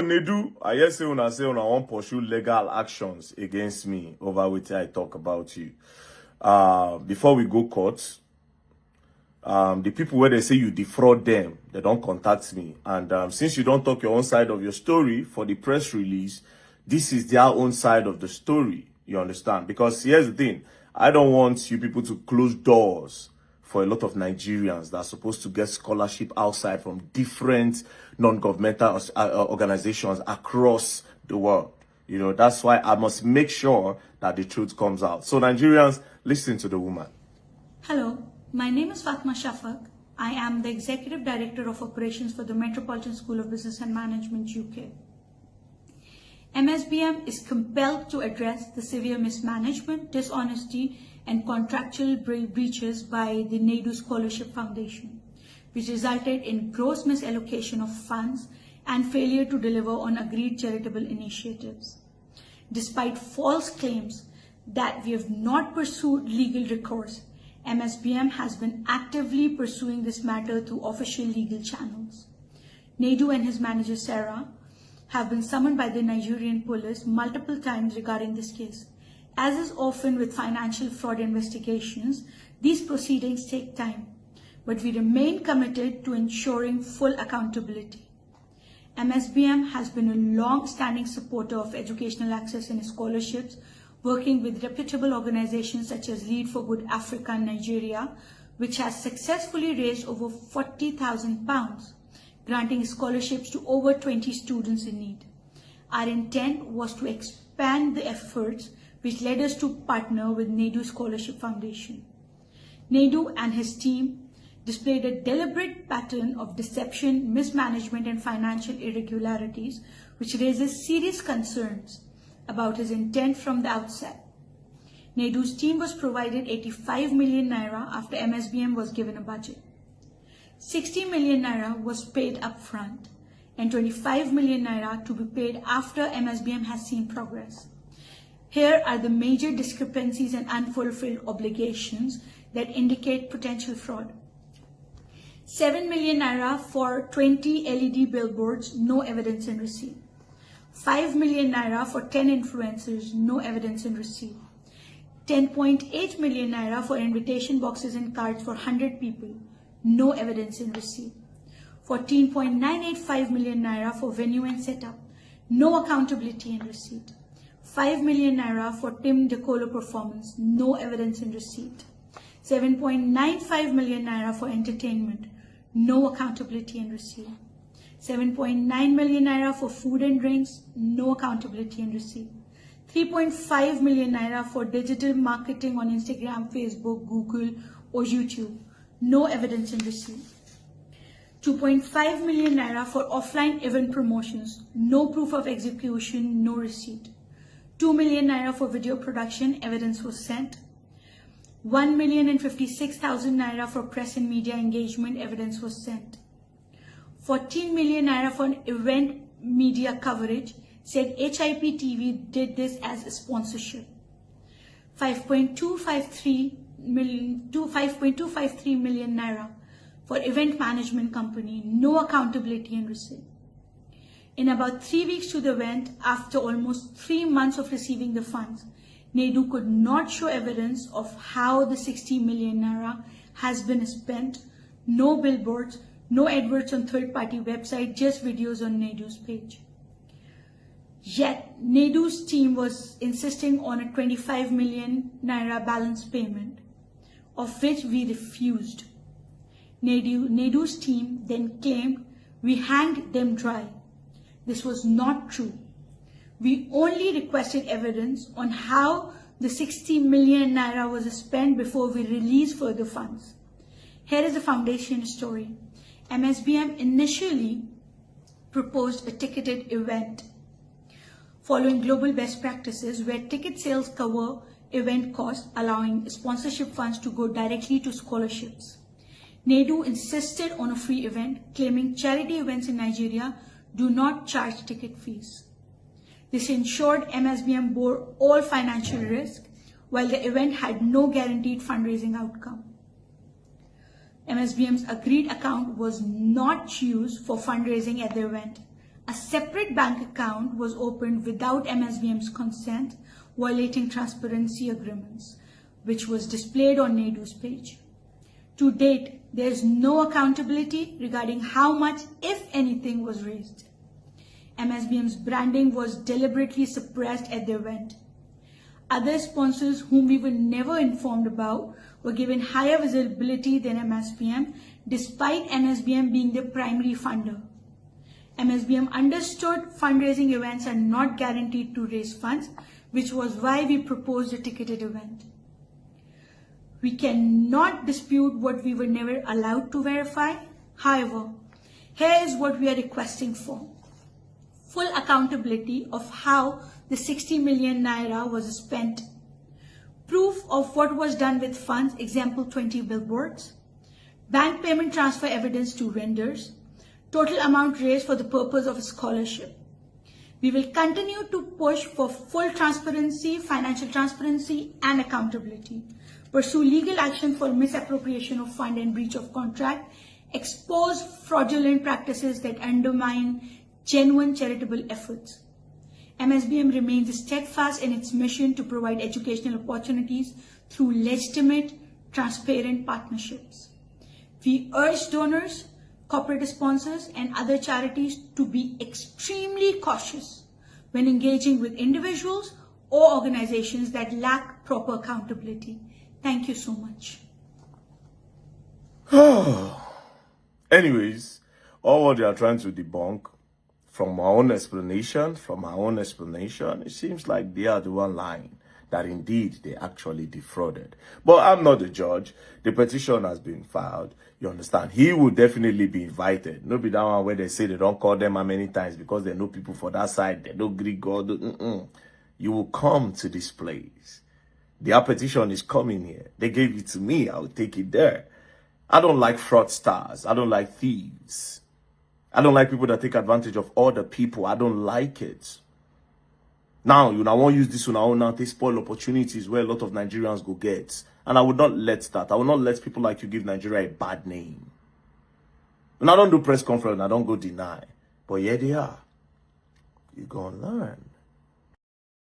Nedu, I hear say una want pursue legal actions against me over which I talk about you. Before we go court, the people where they say you defraud them, they don't contact me. And since you don't talk your own side of your story for the press release, this is their own side of the story. You understand? Because here's the thing, I don't want you people to close doors for a lot of Nigerians that are supposed to get scholarship outside from different non-governmental organizations across the world. You know, that's why I must make sure that the truth comes out. So Nigerians, listen to the woman. Hello, my name is Fatma Shafak. I am the Executive Director of Operations for the Metropolitan School of Business and Management, UK. MSBM is compelled to address the severe mismanagement, dishonesty, and contractual breaches by the Nedu Scholarship Foundation, which resulted in gross misallocation of funds and failure to deliver on agreed charitable initiatives. Despite false claims that we have not pursued legal recourse, MSBM has been actively pursuing this matter through official legal channels. Nedu and his manager Sarah have been summoned by the Nigerian police multiple times regarding this case. As is often with financial fraud investigations, these proceedings take time, but we remain committed to ensuring full accountability. MSBM has been a long-standing supporter of educational access and scholarships, working with reputable organizations such as Lead for Good Africa in Nigeria, which has successfully raised over £40,000, granting scholarships to over 20 students in need. Our intent was to expand the efforts, which led us to partner with Nedu Scholarship Foundation. Nedu and his team displayed a deliberate pattern of deception, mismanagement, and financial irregularities, which raises serious concerns about his intent from the outset. Nedu's team was provided 85 million naira after MSBM was given a budget. 60 million naira was paid upfront and 25 million naira to be paid after MSBM has seen progress. Here are the major discrepancies and unfulfilled obligations that indicate potential fraud. 7 million naira for 20 LED billboards, no evidence in receipt. 5 million naira for 10 influencers, no evidence in receipt. 10.8 million naira for invitation boxes and cards for 100 people, no evidence in receipt. 14.985 million naira for venue and setup, no accountability in receipt. 5 million naira for Tim DeColo performance, no evidence in receipt. 7.95 million naira for entertainment, no accountability in receipt. 7.9 million naira for food and drinks, no accountability in receipt. 3.5 million naira for digital marketing on Instagram, Facebook, Google, or YouTube, no evidence in receipt. 2.5 million naira for offline event promotions, no proof of execution, no receipt. 2 million naira for video production, evidence was sent. 1,056,000 naira for press and media engagement, evidence was sent. 14 million naira for an event media coverage, said HIP TV did this as a sponsorship. 5.253 million naira for event management company, no accountability and receipt. In about 3 weeks to the event, after almost 3 months of receiving the funds, Nedu could not show evidence of how the 60 million naira has been spent. No billboards, no adverts on third-party website, just videos on Nedu's page. Yet, Nedu's team was insisting on a 25 million naira balance payment, of which we refused. Nedu's team then claimed we hanged them dry. This was not true. We only requested evidence on how the 60 million naira was spent before we released further funds. Here is the foundation story. MSBM initially proposed a ticketed event following global best practices where ticket sales cover event costs, allowing sponsorship funds to go directly to scholarships. Nedu insisted on a free event, claiming charity events in Nigeria do not charge ticket fees. This ensured MSBM bore all financial risk, while the event had no guaranteed fundraising outcome. MSBM's agreed account was not used for fundraising at the event, a separate bank account was opened without MSBM's consent, violating transparency agreements, which was displayed on Nedu's page. To date, there is no accountability regarding how much, if anything, was raised. MSBM's branding was deliberately suppressed at the event. Other sponsors whom we were never informed about were given higher visibility than MSBM, despite MSBM being the primary funder. MSBM understood fundraising events are not guaranteed to raise funds, which was why we proposed a ticketed event. We cannot dispute what we were never allowed to verify. However, here is what we are requesting for. Full accountability of how the 60 million naira was spent. Proof of what was done with funds, example 20 billboards. Bank payment transfer evidence to vendors. Total amount raised for the purpose of a scholarship. We will continue to push for full transparency, financial transparency, and accountability. Pursue legal action for misappropriation of fund and breach of contract. Expose fraudulent practices that undermine genuine charitable efforts. MSBM remains steadfast in its mission to provide educational opportunities through legitimate, transparent partnerships. We urge donors, corporate sponsors, and other charities to be extremely cautious when engaging with individuals or organizations that lack proper accountability. Thank you so much. Anyways, all what they are trying to debunk, from my own explanation, it seems like they are the one lying, that indeed they actually defrauded. But I'm not the judge. The petition has been filed. You understand? He will definitely be invited. No be that one where they say they don't call them how many times because they know people for that side. They don't Greek God. You will come to this place. Their petition is coming here. They gave it to me. I will take it there. I don't like fraudsters. I don't like thieves. I don't like people that take advantage of other people. I don't like it. Now, I won't use this one now to spoil opportunities where a lot of Nigerians go get. And I would not let that. I will not let people like you give Nigeria a bad name. And I don't do press conference. I don't go deny. But here they are. You're going to learn.